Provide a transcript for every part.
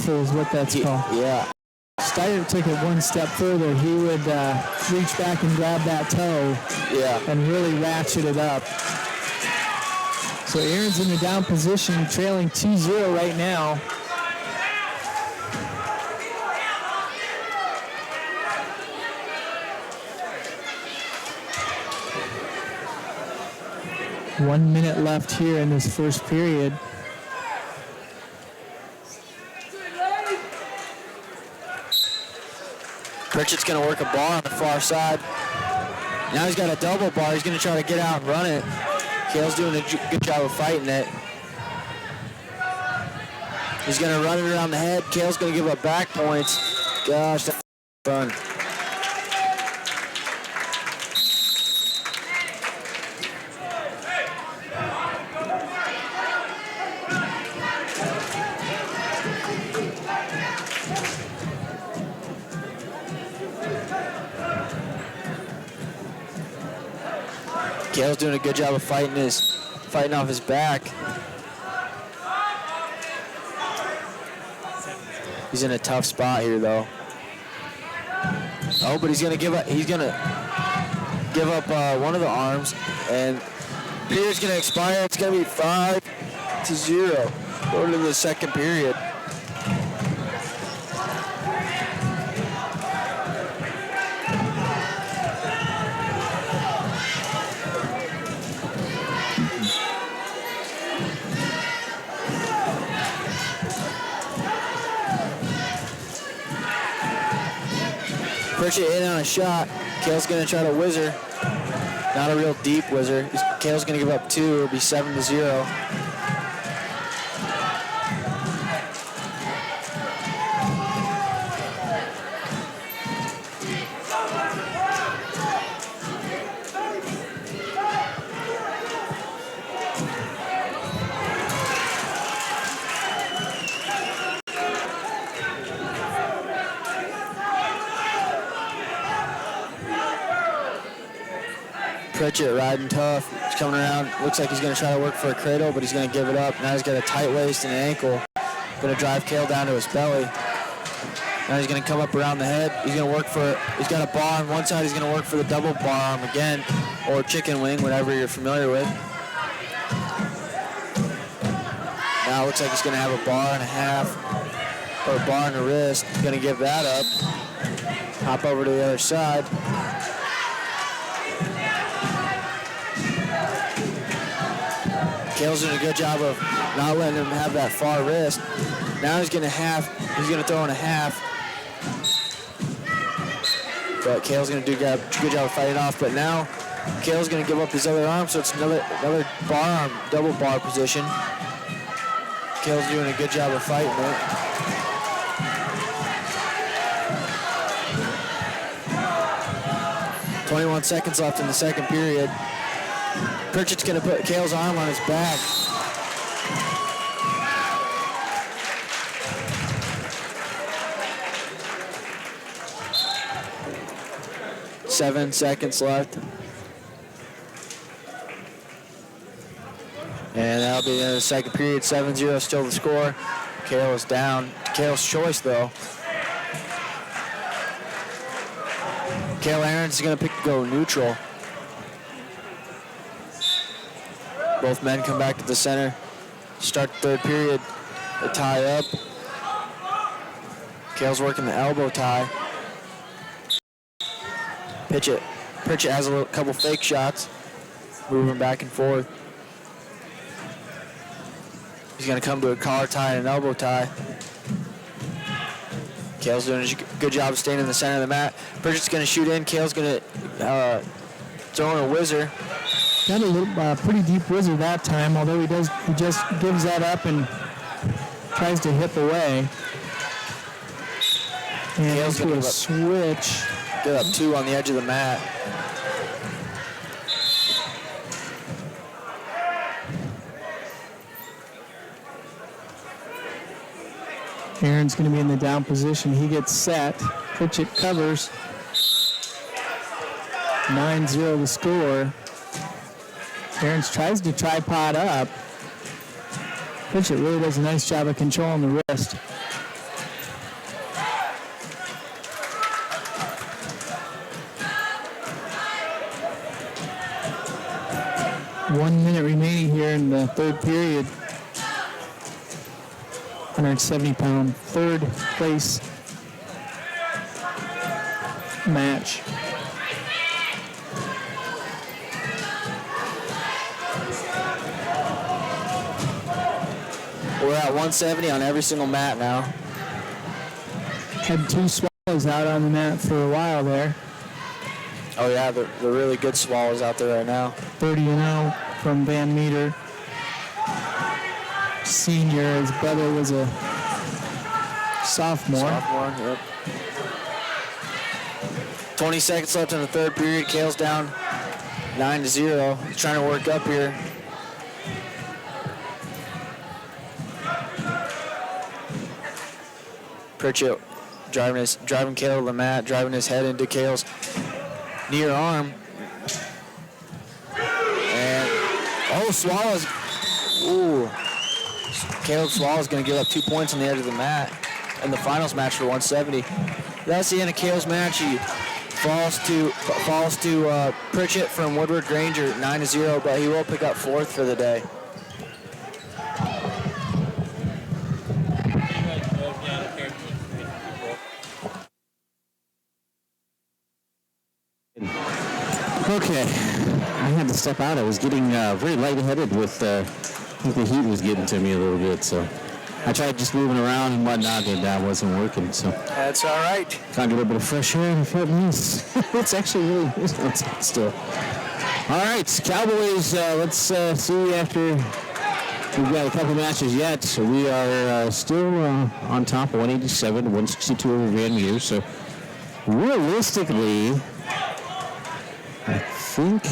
forgetful is what that's called. Yeah. Steyer took it one step further. He would reach back and grab that toe and really ratchet it up. So Aaron's in the down position, trailing 2-0 right now. One minute left here in this first period. Pritchett's going to work a bar on the far side. Now he's got a double bar. He's going to try to get out and run it. Kale's doing a good job of fighting it. He's going to run it around the head. Kale's going to give up back points. Gosh, that's fun. Kale's doing a good job of fighting off his back. He's in a tough spot here, though. Oh, but he's gonna give up. He's gonna give up one of the arms, and period's gonna expire. It's gonna be 5-0 going into the second period. Pritchett in on a shot. Kale's going to try to whizzer. Not a real deep whizzer. Kale's going to give up 2. It'll be 7-0. Pritchett riding tough. He's coming around. Looks like he's going to try to work for a cradle, but he's going to give it up. Now he's got a tight waist and an ankle. Going to drive Kale down to his belly. Now he's going to come up around the head. He's going to work for, he's got a bar on one side. He's going to work for the double bar arm again, or chicken wing, whatever you're familiar with. Now it looks like he's going to have a bar and a half, or a bar and a wrist. He's going to give that up. Hop over to the other side. Kale's doing a good job of not letting him have that far wrist. Now he's gonna throw in a half. But Kale's gonna do a good job of fighting off. But now Kale's gonna give up his other arm, so it's another bar arm, double bar position. Kale's doing a good job of fighting it. .21 seconds left in the second period. Pritchett's going to put Kale's arm on his back. Seven seconds left. And that'll be the end of the second period. 7-0 still the score. Kale is down. Kale's choice, though. Kale Aarons is going to go neutral. Both men come back to the center. Start the third period. They tie up. Kale's working the elbow tie. Pritchett has a couple fake shots. Moving back and forth. He's going to come to a collar tie and an elbow tie. Kale's doing a good job of staying in the center of the mat. Pritchett's going to shoot in. Kale's going to throw in a whizzer. Got a little, pretty deep whizzer that time, although he just gives that up and tries to hip away. And Kale's into a switch. Give up 2 on the edge of the mat. Aaron's going to be in the down position. He gets set. Pritchett covers. 9-0 the score. Aaron's tries to tripod up. Pritchett really does a nice job of controlling the wrist. 1 minute remaining here in the third period. 170-pound third place match. We're at 170 on every single mat now. Had 2 swallows out on the mat for a while there. Oh yeah, the really good swallows out there right now. 30-0 from Van Meter. Senior, his brother was a sophomore. Yep. 20 seconds left in the third period. Kale's down 9-0. He's trying to work up here. Pritchett driving Kale to the mat, driving his head into Kale's near arm. And, Swallows. Ooh. Caleb Swallow's going to give up 2 points on the edge of the mat in the finals match for 170. That's the end of Kale's match. He falls to Pritchett from Woodward Granger 9-0, but he will pick up 4th for the day. Okay, I had to step out. I was getting very lightheaded with, I think the heat was getting to me a little bit, so I tried just moving around and whatnot, and that wasn't working, so. That's all right. Got a little bit of fresh air and it felt nice. It's actually really nice still. All right, Cowboys, let's see after we've got a couple matches yet. So we are still on top, 187 to 162 over Van Meter, so realistically, I think...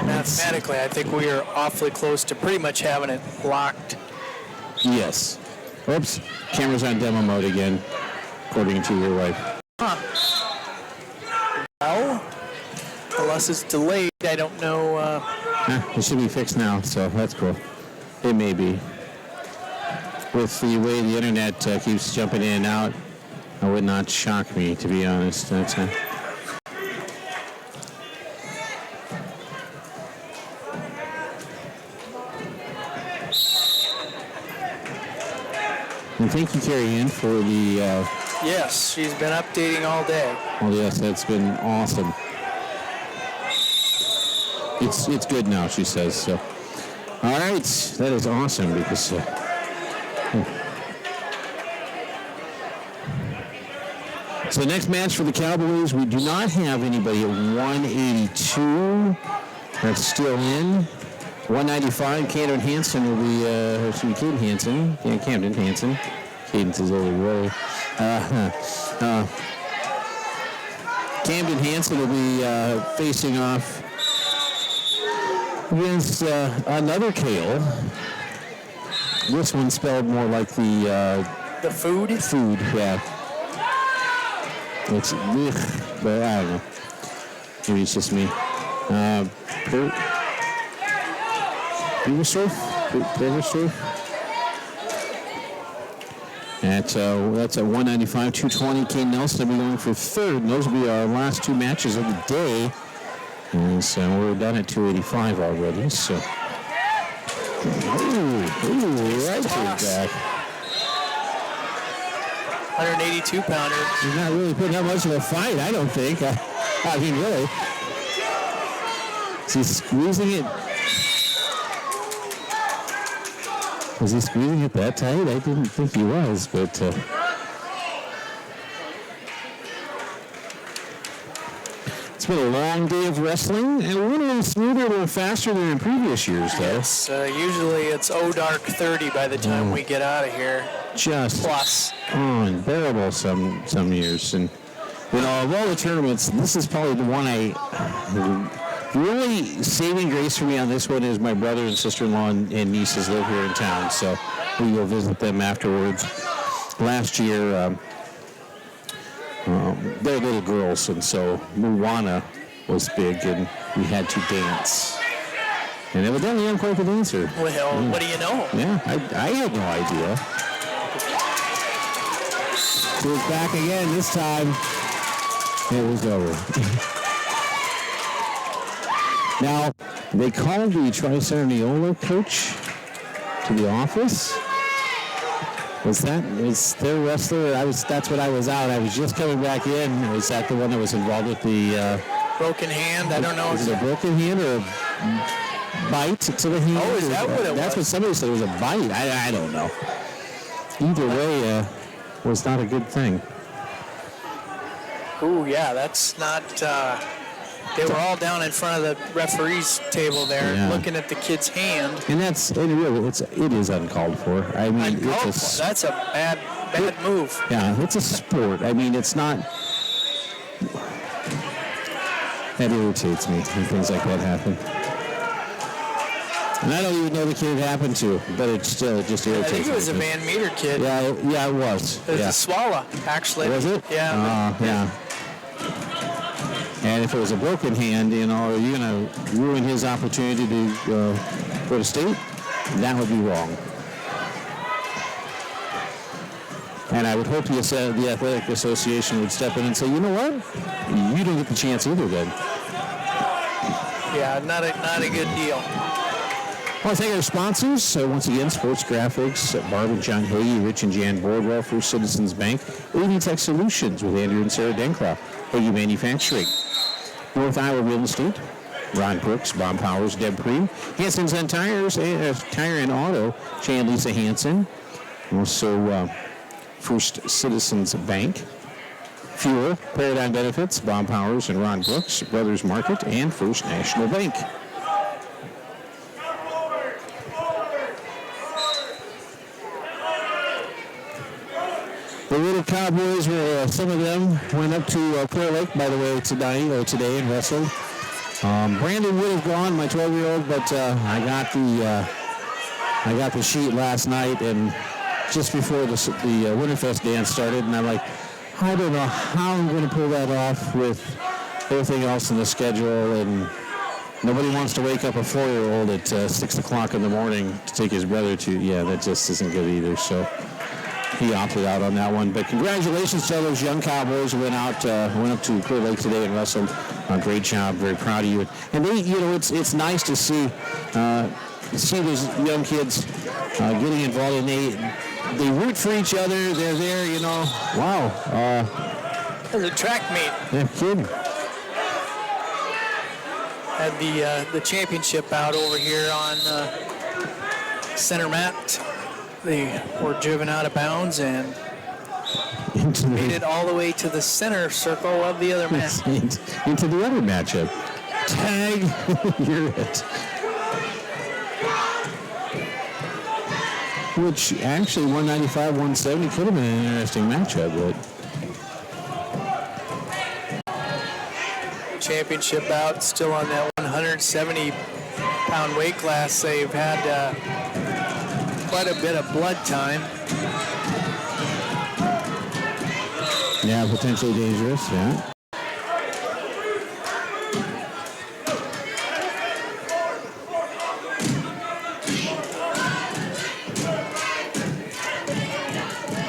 Mathematically, I think we are awfully close to pretty much having it locked. Yes. Oops, camera's on demo mode again, according to your wife. Well, unless it's delayed, I don't know. It should be fixed now, so that's cool. It may be. With the way the internet keeps jumping in and out, it would not shock me, to be honest. That's And thank you, Carrie-Ann, for the... Yes, she's been updating all day. Well, yes, that's been awesome. It's good now, she says. So, all right, that is awesome because... So the next match for the Cowboys, we do not have anybody at 182. That's still in. 195, Camden Hansen will be, Caden Hansen. Yeah, Camden Hansen. Caden's his older brother. Camden Hansen will be facing off against another Kale. This one spelled more like the food? Food, yeah. It's, but I don't know. Maybe it's just me. Beaversurf? That's at 195, 220. Kane Nelson will be going for third. And those will be our last 2 matches of the day. And so we're done at 285 already. So, right to the back. 182-pounder. He's not really putting up much of a fight, I don't think. I mean, really. Is he squeezing it? Was he squeezing it that tight? I didn't think he was, but... It's been a long day of wrestling, and we're a little smoother, a little faster than in previous years, though. Yes, usually it's dark 30 by the time we get out of here. Just plus unbearable some years. And, you know, of all the tournaments, this is probably the one the only saving grace for me on this one is my brother and sister-in-law and nieces live here in town, so we go visit them afterwards. Last year, they're little girls, and so Moana was big, and we had to dance. And evidently, I'm quite the dancer. Well, what do you know? Yeah, I had no idea. So it's back again. This time, it was over. Now, They called the Tri-Center Neola coach to the office. Was their wrestler? That's what I was out. I was just coming back in. Was that the one that was involved with the broken hand? I don't know. Was it a broken hand or a bite to the hand? Oh, is that what it was? That's what somebody said. It was a bite. I don't know. Either way, was not a good thing. Ooh, yeah, that's not. They were all down in front of the referee's table there, looking at the kid's hand. And it is uncalled for. I mean, that's a bad move. Yeah, it's a sport. I mean, it's not. That irritates me when things like that happen. And I don't even know the kid it happened to, but it just irritates me. I think it was a Van Meter kid. Yeah, it was. It was a Swallow, actually. Was it? Yeah. Yeah. And if it was a broken hand, are you going to ruin his opportunity to go to state? That would be wrong. And I would hope the Athletic Association would step in and say, you know what? You don't get the chance either then. Yeah, not a good deal. I want to thank our sponsors. Once again, Sports Graphics, Barb and John Hagee, Rich and Jan Boardwell, First Citizens Bank, AD Tech Solutions with Andrew and Sarah Dencroft, Hagee Manufacturing, North Iowa Real Estate, Ron Brooks, Bob Powers, Deb Preem, Hanson's and Tires, Tire and Auto, Jay and Lisa Hanson, also First Citizens Bank, Fuel, Paradigm Benefits, Bob Powers and Ron Brooks, Brothers Market, and First National Bank. The little Cowboys some of them went up to Clear Lake, by the way, today and wrestled. Brandon would have gone, my 12-year-old, but I got the sheet last night, and just before the Winterfest dance started, and I'm like, I don't know how I'm going to pull that off with everything else in the schedule, and nobody wants to wake up a 4-year-old at 6 o'clock in the morning to take his brother to. Yeah, that just isn't good either. So he opted out on that one. But congratulations to all those young Cowboys who went up to Clear Lake today and wrestled. Great job. Very proud of you. And they, it's nice to see those young kids getting involved, and they root for each other. They're there, Wow. There's a track meet. Yeah, kidding. Had the championship out over here on center mat. They were driven out of bounds and made it all the way to the center circle of the other match. Into the other matchup. Tag, you're it. Which actually 195-170 could have been an interesting matchup, but championship bout still on that 170-pound weight class. They've had quite a bit of blood time. Yeah, potentially dangerous, yeah.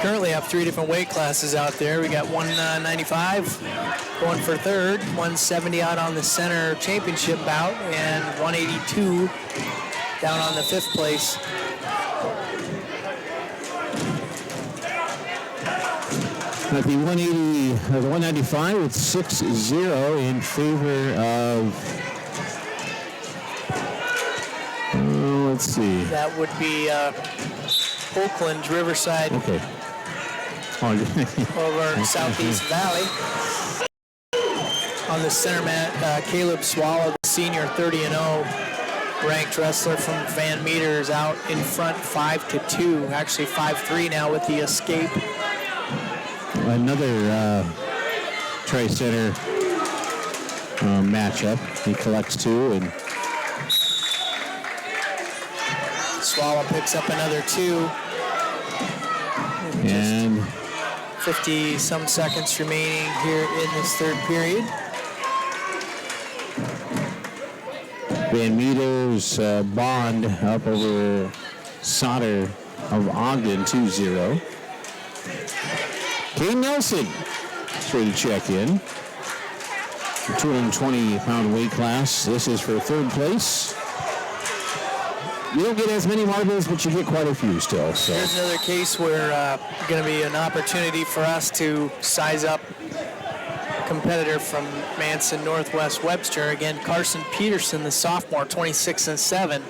Currently have 3 different weight classes out there. We got 195 going for third, 170 out on the center championship bout, and 182 down on the 5th place. At the 195, it's 6-0 in favor of. Let's see. That would be Oakland, Riverside. Okay. Over Southeast Valley. On the center mat, Caleb Swallow, the senior, 30-0, ranked wrestler from Van Meter, is out in front 5-2. Actually 5-3 now with the escape. Another Tri-Center matchup. He collects 2 and Swallow picks up another 2. And 50-some seconds remaining here in this third period. Van Meter's Bond up over Sauter of Ogden 2-0. Kane Nelson is ready to check in. 220-pound weight class. This is for third place. You don't get as many marbles, but you get quite a few still. So. Here's another case where going to be an opportunity for us to size up a competitor from Manson Northwest Webster. Again, Carson Peterson, the sophomore, 26-7.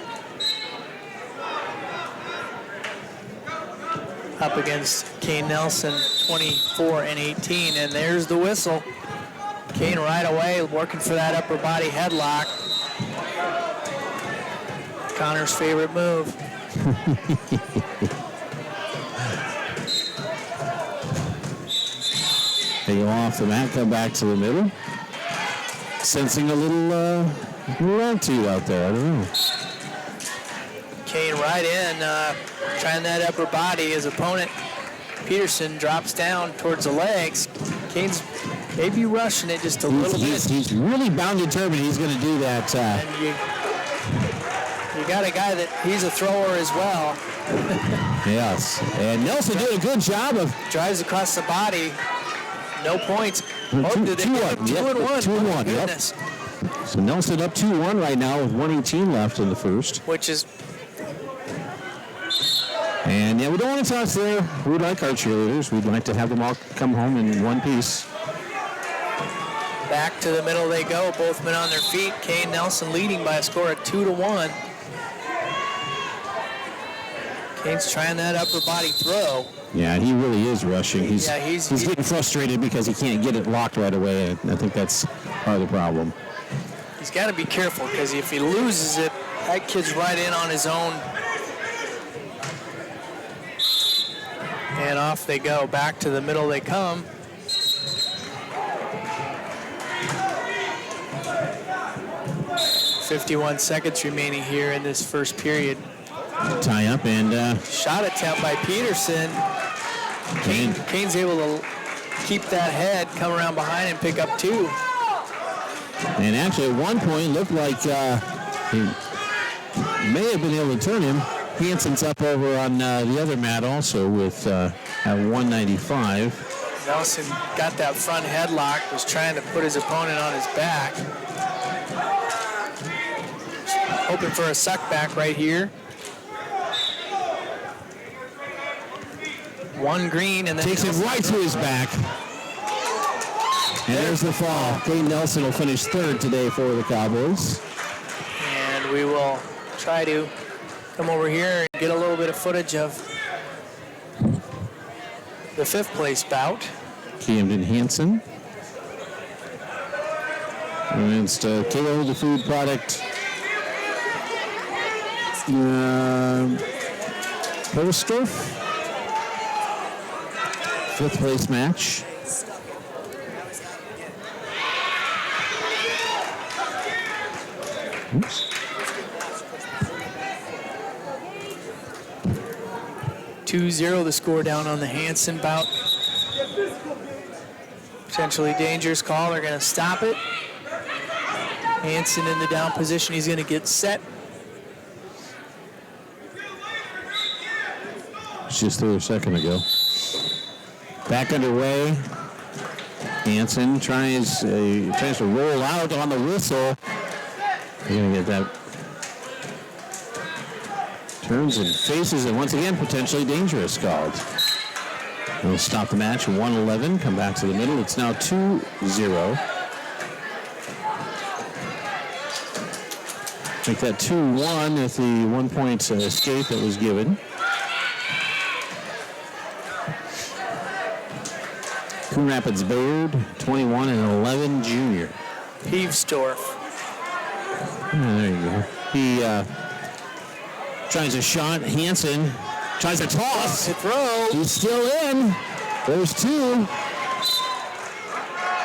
Up against Kane Nelson, 24-18. And there's the whistle. Kane right away working for that upper body headlock. Connor's favorite move. They go off the mat, come back to the middle. Sensing a little attitude out there, I don't know. Kane right in, trying that upper body. His opponent, Peterson, drops down towards the legs. Kane's maybe rushing it just a little bit. He's really bound determined he's going to do that. And you got a guy that he's a thrower as well. Yes, and Nelson did a good job of drives across the body. No points. Two and one. Goodness. Yep. So Nelson up 2-1 right now with 1:18 left in the first. Which is. And yeah, we don't want to toss there. We like our cheerleaders. We'd like to have them all come home in one piece. Back to the middle they go. Both men on their feet. Kane Nelson leading by a score of 2-1. Kane's trying that upper body throw. Yeah, he really is rushing. He's getting frustrated because he can't get it locked right away. I think that's part of the problem. He's got to be careful because if he loses it, that kid's right in on his own. And off they go. Back to the middle they come. .51 seconds remaining here in this first period. Tie up and shot attempt by Peterson. Kane's able to keep that head, come around behind and pick up two. And actually at one point looked like he may have been able to turn him. Hansen's up over on the other mat also with at 195. Nelson got that front headlock, was trying to put his opponent on his back. Hoping for a suck back right here. One green and then takes it right to his back. And there's the fall. Kane Nelson will finish third today for the Cowboys. And we will try to come over here and get a little bit of footage of the fifth place bout. Camden Hansen against KO the food product. Postorf. Fifth place match. Oops. .20 the score down on the Hansen bout. Potentially dangerous call. They're going to stop it. Hansen in the down position. He's going to get set. Just through a second ago. Back underway. Hansen tries to roll out on the whistle. You're going to get that. Turns and faces it once again, potentially dangerous called. We'll stop the match at 1:11. Come back to the middle. It's now 2-0. Make that 2-1 with the 1 point escape that was given. Coon Rapids Bayard, 21-11 junior. Peevesdorf. There you go. He tries a shot. Hansen tries a toss. Throw. He's still in. There's two.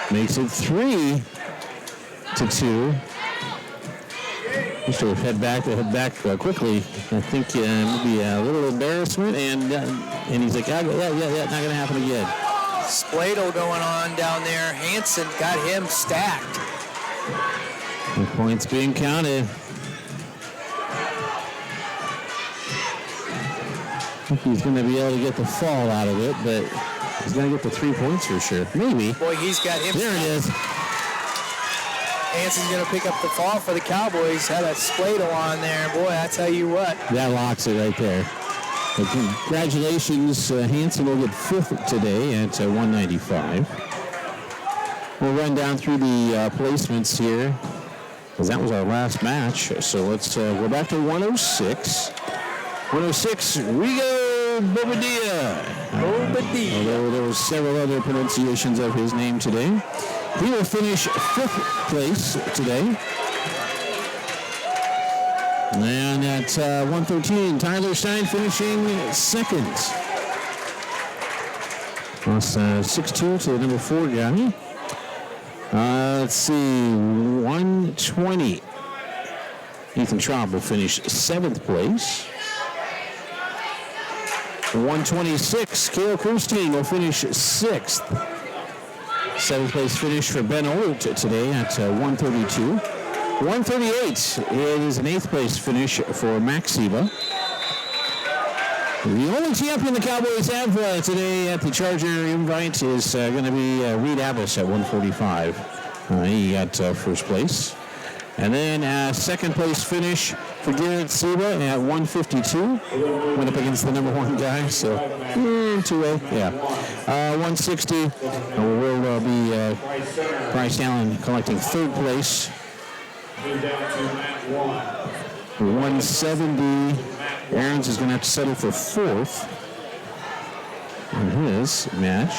Makes it 3-2. Just to head back quickly. I think maybe a little embarrassment, and he's like, yeah, not going to happen again. Spladle going on down there. Hansen got him stacked. The points being counted. I think he's going to be able to get the fall out of it, but he's going to get the 3 points for sure. Maybe. Boy, he's got him. There it is. Hanson's going to pick up the fall for the Cowboys. Had a Splato on there. Boy, I tell you what. That locks it right there. But congratulations, Hanson will get 5th today at 195. We'll run down through the placements here, because that was our last match. So let's go back to 106. 106, Rigo Bobadilla. Although there was several other pronunciations of his name today. He will finish 5th place today. And at 113, Tyler Stein finishing 2nd. Lost 6-2 to the number 4 guy. Let's see, 120. Ethan Traub will finish 7th place. 126, Kale Kirstein will finish 6th. 7th place finish for Ben Olt today at 132. 138, it is an 8th place finish for Max Siva. The only champion the Cowboys have today at the Charger invite is going to be Reed Abbas at 145. He got first place. And then 2nd place finish for Garrett Siva at 152. Went up against the number 1 guy, so 2-way, yeah. 160 will be Bryce Allen collecting 3rd place. 170, Aarons is going to have to settle for 4th in his match.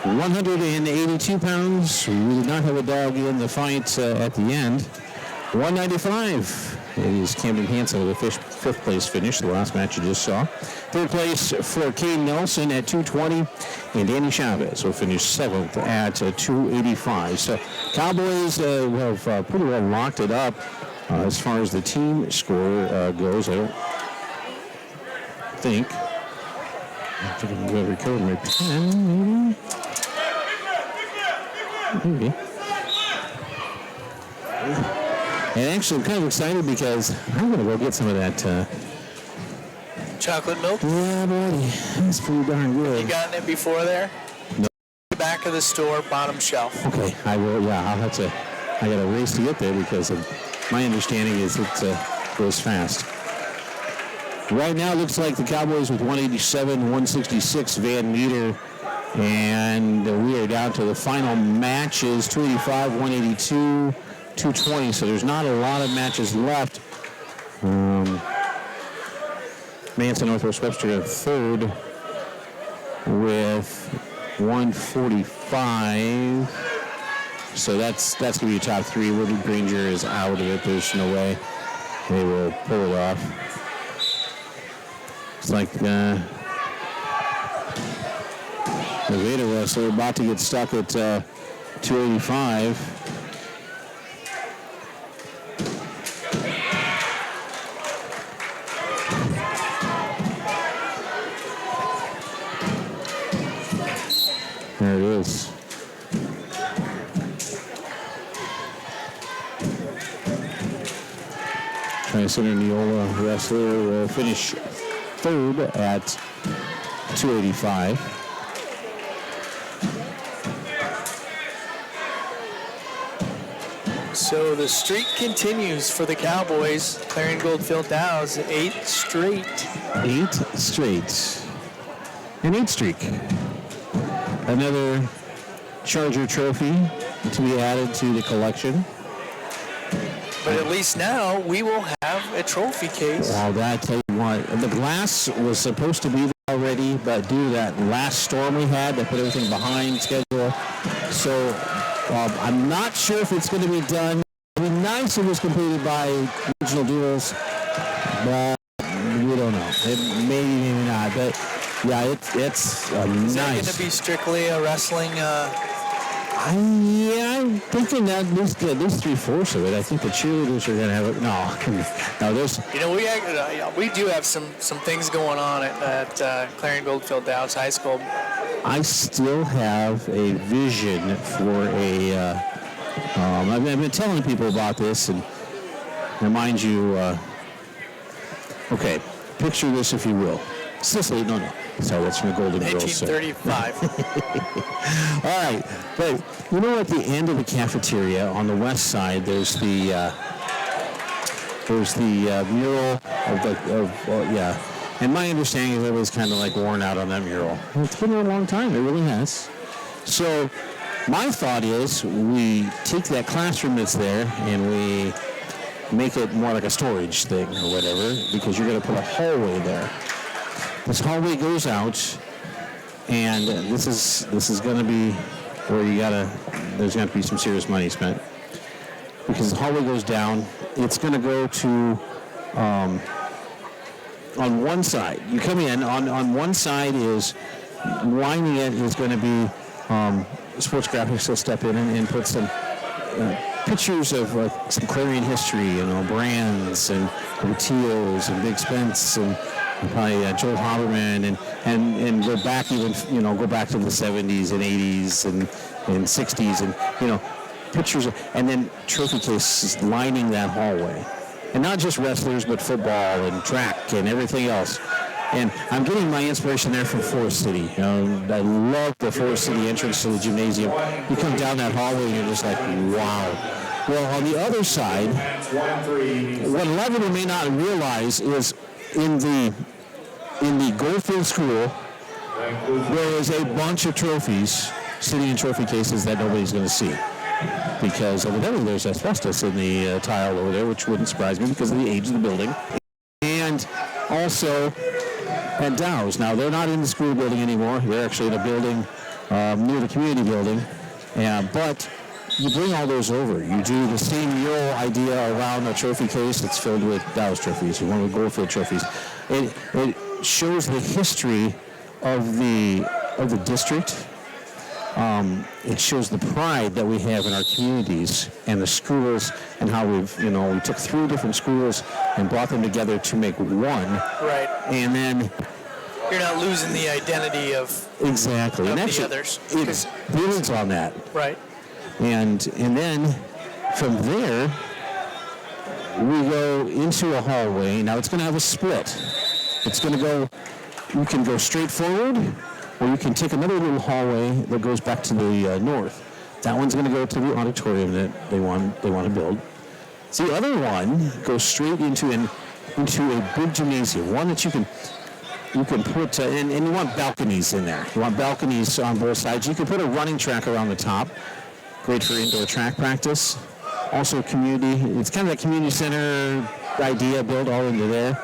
£182. We did not have a dog in the fight at the end. 195. It is Camden Hansen with a 5th place finish, the last match you just saw. 3rd place for Kane Nelson at 220, and Danny Chavez will finish 7th at 285. So Cowboys have pretty well locked it up as far as the team score goes. I don't think. I think I'm going to recover my pen, maybe. And actually, I'm kind of excited because I'm going to go get some of that chocolate milk? Yeah, buddy. That's pretty darn good. You gotten it before there? No. Back of the store, bottom shelf. Okay, I will. Yeah, I'll have to. I got to race to get there because my understanding is it goes fast. Right now, it looks like the Cowboys with 187, 166 Van Meter. And we are down to the final matches, 285, 182, 220. So there's not a lot of matches left. Manson Northwest Webster in 3rd with 145. So that's going to be your top 3. Woodard Granger is out of it. There's no way they will pull it off. It's like the Vader wrestler about to get stuck at 285. There it is. Tri-Center Neola wrestler will finish 3rd at 285. So the streak continues for the Cowboys. Clarion-Goldfield-Dows, 8 straight. 8 straight. An 8 streak. Another Charger trophy to be added to the collection. But at least now we will have a trophy case. Well, I tell you what, the glass was supposed to be there already, but due to that last storm we had, they put everything behind schedule. So I'm not sure if it's going to be done. It would be nice if it was completed by regional duels, but we don't know. Maybe not. But yeah, it's nice. Is that going to be strictly a wrestling? I'm thinking that at least 3/4 of it. I think the cheerleaders are going to have it. No, there's. You know, we do have some things going on at Clarion-Goldfield-Dows High School. I still have a vision for a. I've been telling people about this, and remind you. Okay, picture this if you will. Sicily, no. Sorry, that's from the Golden Girls. 1935. All right, but you know, at the end of the cafeteria on the west side, there's the mural of And my understanding is it was kind of like worn out on that mural. It's been there a long time. It really has. So my thought is we take that classroom that's there and we make it more like a storage thing or whatever, because you're going to put a hallway there. This hallway goes out, and this is going to be where there's going to be some serious money spent, because the hallway goes down. It's going to go to on one side. You come in on one side is lining it is going to be sports graphics will step in and put some pictures of some Clarion history, brands and Teals and Big Spence and probably Joel Haberman and go back even, go back to the 70s and 80s and 60s and, pictures and then trophy cases lining that hallway. And not just wrestlers, but football and track and everything else. And I'm getting my inspiration there from Forest City. I love the Forest City entrance to the gymnasium. You come down that hallway and you're just like, wow. Well, on the other side, what a lot of people may not realize is in the Goldfield School, there is a bunch of trophies sitting in trophy cases that nobody's going to see. Because evidently there's asbestos in the tile over there, which wouldn't surprise me because of the age of the building. And also at Dows. Now, they're not in the school building anymore. They're actually in a building near the community building. But you bring all those over. You do the same mural idea around a trophy case that's filled with Dows trophies or one of the Goldfield trophies. It shows the history of the district. It shows the pride that we have in our communities and the schools and how we took 3 different schools and brought them together to make one. Right. And then you're not losing the identity of exactly. Of and the others. It builds on that. Right. And then from there we go into a hallway. Now it's going to have a split. It's going to go. You can go straight forward. Or you can take another little hallway that goes back to the north. That one's going to go to the auditorium that they want to build. The other one goes straight into a big gymnasium, one that you can put, and you want balconies in there. You want balconies on both sides. You can put a running track around the top, great for indoor track practice. Also community, it's kind of that community center idea built all into there.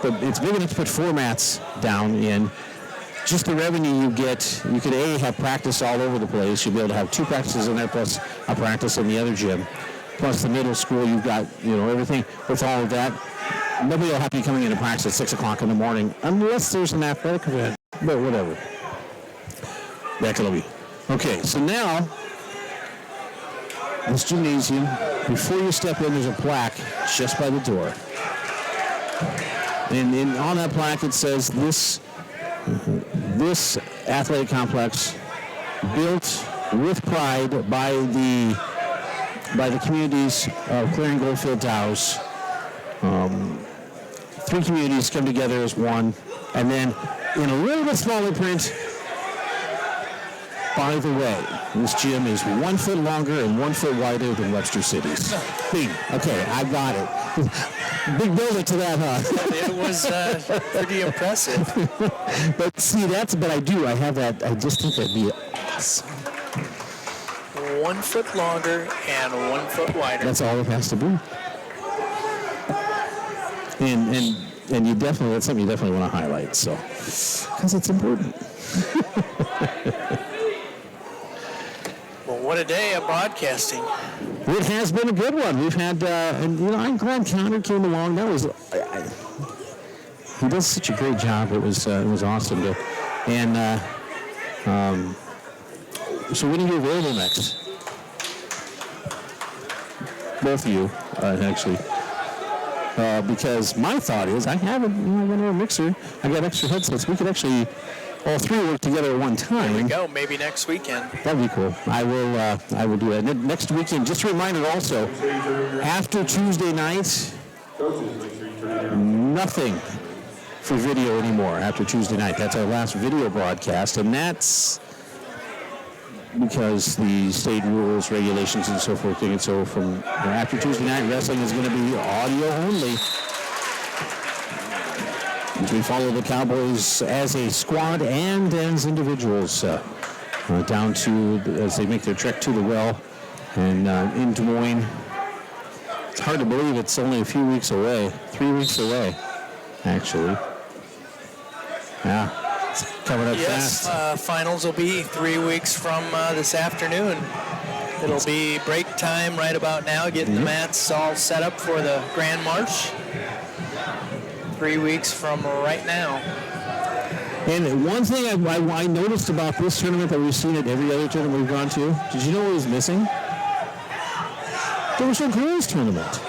But it's big enough to put 4 mats down in. Just the revenue you get, you could have practice all over the place. You'll be able to have 2 practices in there plus a practice in the other gym. Plus the middle school, you've got, everything with all of that. Nobody will have you coming into practice at 6 o'clock in the morning unless there's an athletic event, but whatever. That could be. Okay, so now, this gymnasium, before you step in, there's a plaque just by the door. And on that plaque it says, this athletic complex built with pride by the communities of Clarion-Goldfield-Dows. 3 communities come together as one, and then in a little bit smaller print, by the way, this gym is 1 foot longer and 1 foot wider than Webster City's. Bing. Okay, I got it. Big builder to that, huh? It was pretty impressive. But see, I have that, I just think that'd be awesome. 1 foot longer and 1 foot wider. That's all it has to be. And that's something you definitely want to highlight, so, because it's important. Well, what a day of broadcasting. It has been a good one. We've had, I'm glad Connor came along. That was, he does such a great job. It was awesome. So when are you available next? Both of you, actually. Because my thought is, I have a mixer. I got extra headsets. We could actually all 3 work together at one time. There we go. Maybe next weekend. That'd be cool. I will do that. Next weekend, just a reminder also, after Tuesday night, nothing for video anymore after Tuesday night. That's our last video broadcast, and that's because the state rules, regulations, and so forth. And so from after Tuesday night, wrestling is going to be audio only. As we follow the Cowboys as a squad and as individuals down to, as they make their trek to the well and in Des Moines. It's hard to believe it's only a few weeks away, 3 weeks away, actually. Yeah. It's coming up fast. Yes, finals will be 3 weeks from this afternoon. It'll be break time right about now, getting the mats all set up for the Grand March. 3 weeks from right now. And one thing I noticed about this tournament that we've seen at every other tournament we've gone to, did you know what was missing? There was no girls tournament.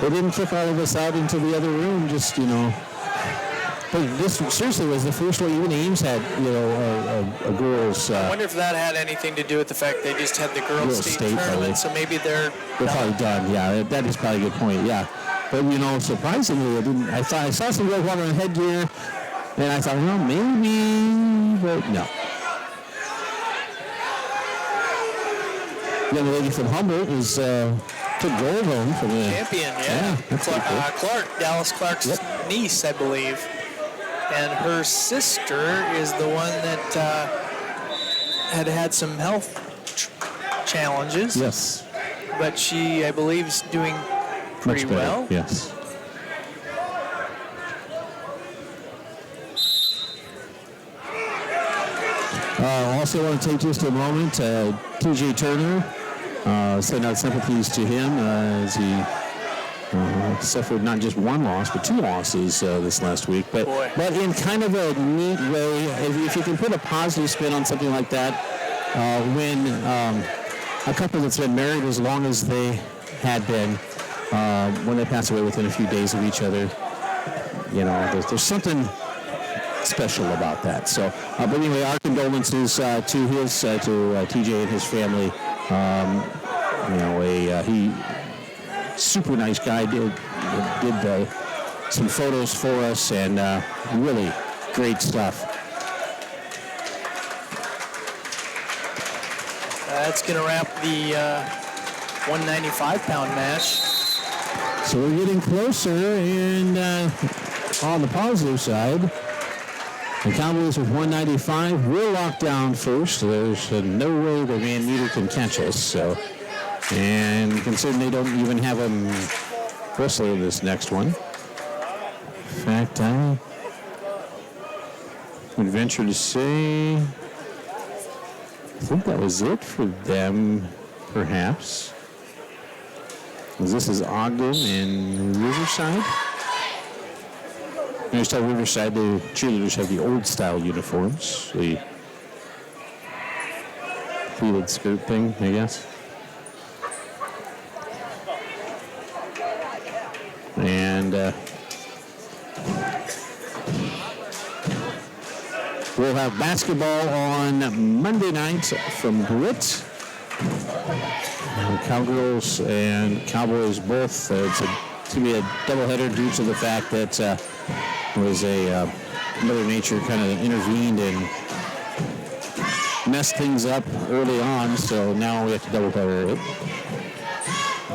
They didn't kick all of us out into the other room, just, But this seriously was the first one. Even Ames had, a girls. I wonder if that had anything to do with the fact they just had the girls' state tournament, probably. so maybe they're probably done. Yeah, that is probably a good point. Yeah, but surprisingly, I saw some girls wearing headgear, and I thought, well, maybe, but no. Young lady from Humboldt is took gold home from the champion. Yeah, Dallas Clark's niece, I believe. And her sister is the one that had some health challenges. Yes. But she, I believe, is doing pretty well. Yes. Also want to take just a moment, TJ Turner, send out sympathies to him as he suffered not just one loss, but 2 losses this last week. But in kind of a neat way, if you can put a positive spin on something like that, when a couple that's been married as long as they had been, when they pass away within a few days of each other, there's something special about that. So, but anyway, our condolences to TJ and his family. He super nice guy, did some photos for us, and really great stuff. That's going to wrap the 195-pound match. So we're getting closer, and on the positive side, the Cowboys with 195, we're locked down first. There's no way the Van Meter can catch us. So, and considering they don't even have a wrestler in this next one. In fact, I would venture to say, I think that was it for them, perhaps. This is Ogden and Riverside. Next time Riverside, the cheerleaders have the old style uniforms, the pleated skirt thing, I guess. And we'll have basketball on Monday night from Britt. Cowgirls and Cowboys both. It's going to be a doubleheader due to the fact that was Mother Nature kind of intervened and messed things up early on, so now we have to doubleheader it.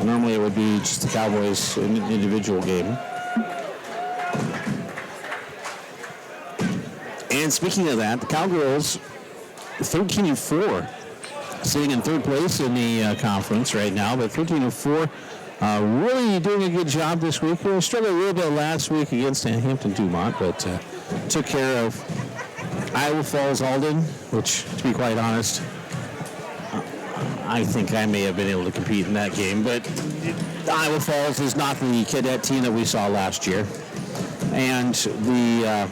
Normally it would be just the Cowboys individual game. And speaking of that, the Cowgirls 13-4, sitting in third place in the conference right now, but 13-4. Really doing a good job this week. We struggled a little bit last week against Hampton-Dumont, but took care of Iowa Falls Alden, which, to be quite honest, I think I may have been able to compete in that game. But Iowa Falls is not the cadet team that we saw last year. And in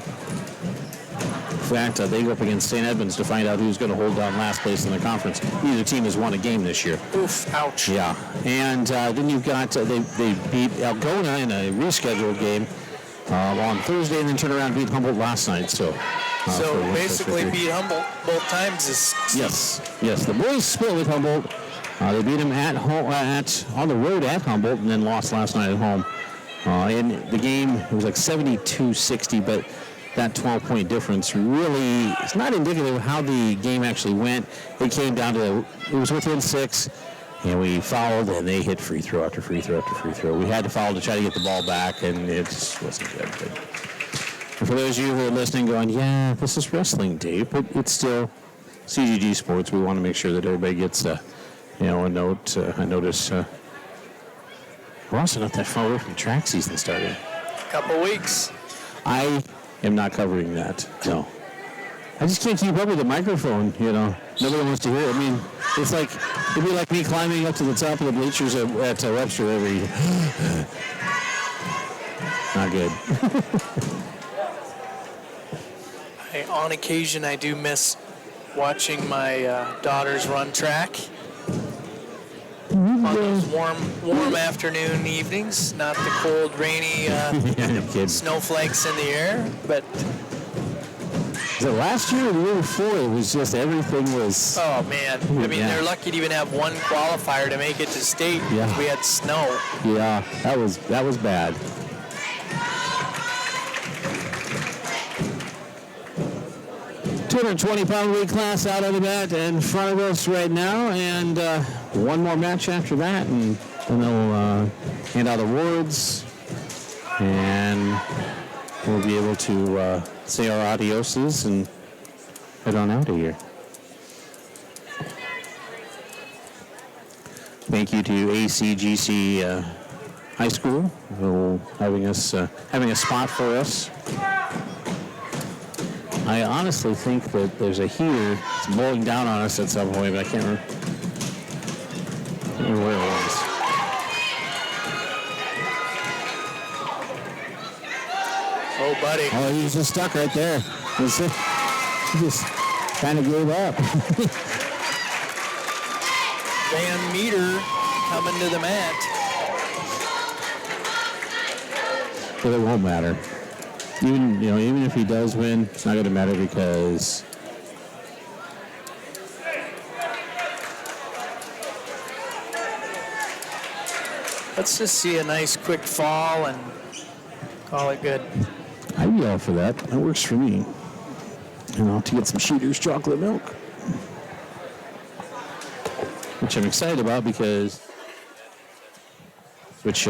fact, they go up against St. Edmunds to find out who's going to hold down last place in the conference. Neither team has won a game this year. Oof, ouch. Yeah. And then you've got, they beat Algona in a rescheduled game on Thursday and then turned around and beat Humboldt last night. So basically beat Humboldt both times. Yes. The boys split with Humboldt. They beat them at home, on the road at Humboldt, and then lost last night at home. In the game, it was like 72-60, but that 12-point difference really is not indicative of how the game actually went. It came down to, it was within 6, and we fouled, and they hit free throw after free throw after free throw. We had to foul to try to get the ball back, and it just wasn't good. But for those of you who are listening going, yeah, this is wrestling, Dave, but it's still CGG sports. We want to make sure that everybody gets a note. I notice we're also not that far away from track season starting. Couple weeks. I am not covering that. No. I just can't keep up with the microphone, Nobody wants to hear it. I mean, it'd be like me climbing up to the top of the bleachers at Webster every... Not good. On occasion, I do miss watching my daughters run track. On those warm afternoon evenings, not the cold, rainy snowflakes in the air, but... Was it last year or the year before? It was just everything was... Oh, man. I mean, they're lucky to even have one qualifier to make it to state because we had snow. Yeah, that was bad. $220-pound weight class out of the mat in front of us right now, and one more match after that, and then they'll hand out awards, and we'll be able to say our adioses and head on out of here. Thank you to ACGC High School for having a spot for us. I honestly think that there's a heater that's blowing down on us at some point, but I can't remember where it was. Oh, buddy. Oh, he was just stuck right there. He just kind of gave up. Van Meter coming to the mat. But it won't matter. Even if he does win, it's not going to matter because let's just see a nice quick fall and call it good. I'd be all for that. That works for me. To get some Sheeter's chocolate milk, which I'm excited about because it's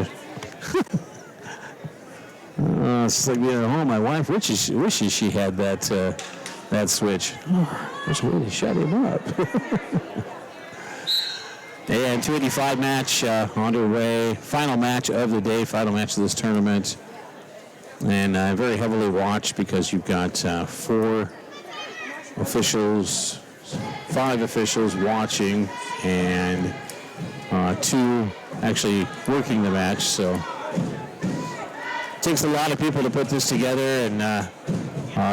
like being at home. My wife wishes she had that switch. Oh, there's a way to shut him up. And 285 match underway. Final match of the day. Final match of this tournament. And very heavily watched because you've got 5 officials watching and 2 actually working the match. So it takes a lot of people to put this together, and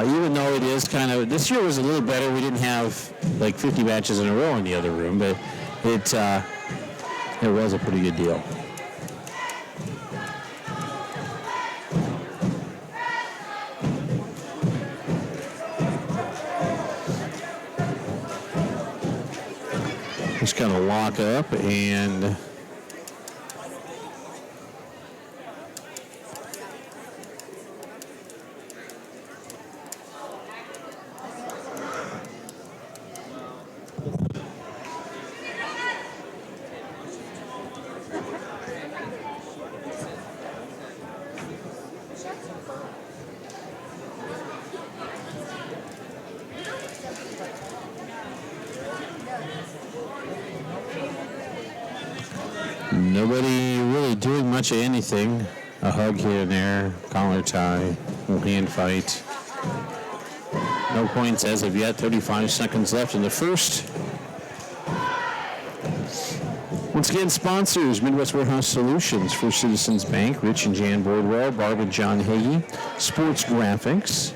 even though it is kind of, this year was a little better. We didn't have like 50 matches in a row in the other room, but it was a pretty good deal. Just kind of lock up and nobody really doing much of anything. A hug here and there, collar tie, little hand fight. No points as of yet. 35 seconds left in the first. Once again, sponsors, Midwest Warehouse Solutions, First Citizens Bank, Rich and Jan Boardwell, Barb and John Hagee, Sports Graphics,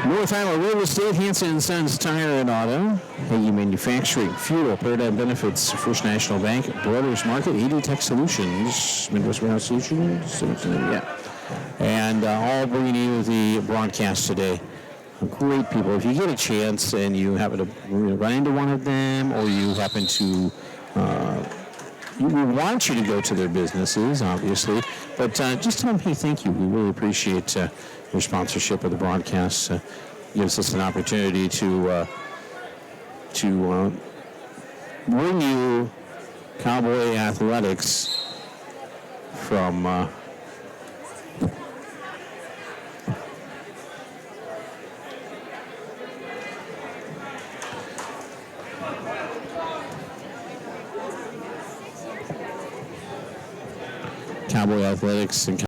North Iowa Real Estate, Hanson & Sons Tire and Auto, Hagee Manufacturing, Fuel, Paradigm Benefits, First National Bank, Brothers Market, AD Tech Solutions, Midwest Warehouse Solutions, and all bringing you the broadcast today. Great people. If you get a chance and you happen to run into one of them, or you happen to we want you to go to their businesses, obviously, but just tell them, hey, thank you. We really appreciate your sponsorship of the broadcast. Gives us an opportunity to bring you Cowboy athletics from Cowboy athletics and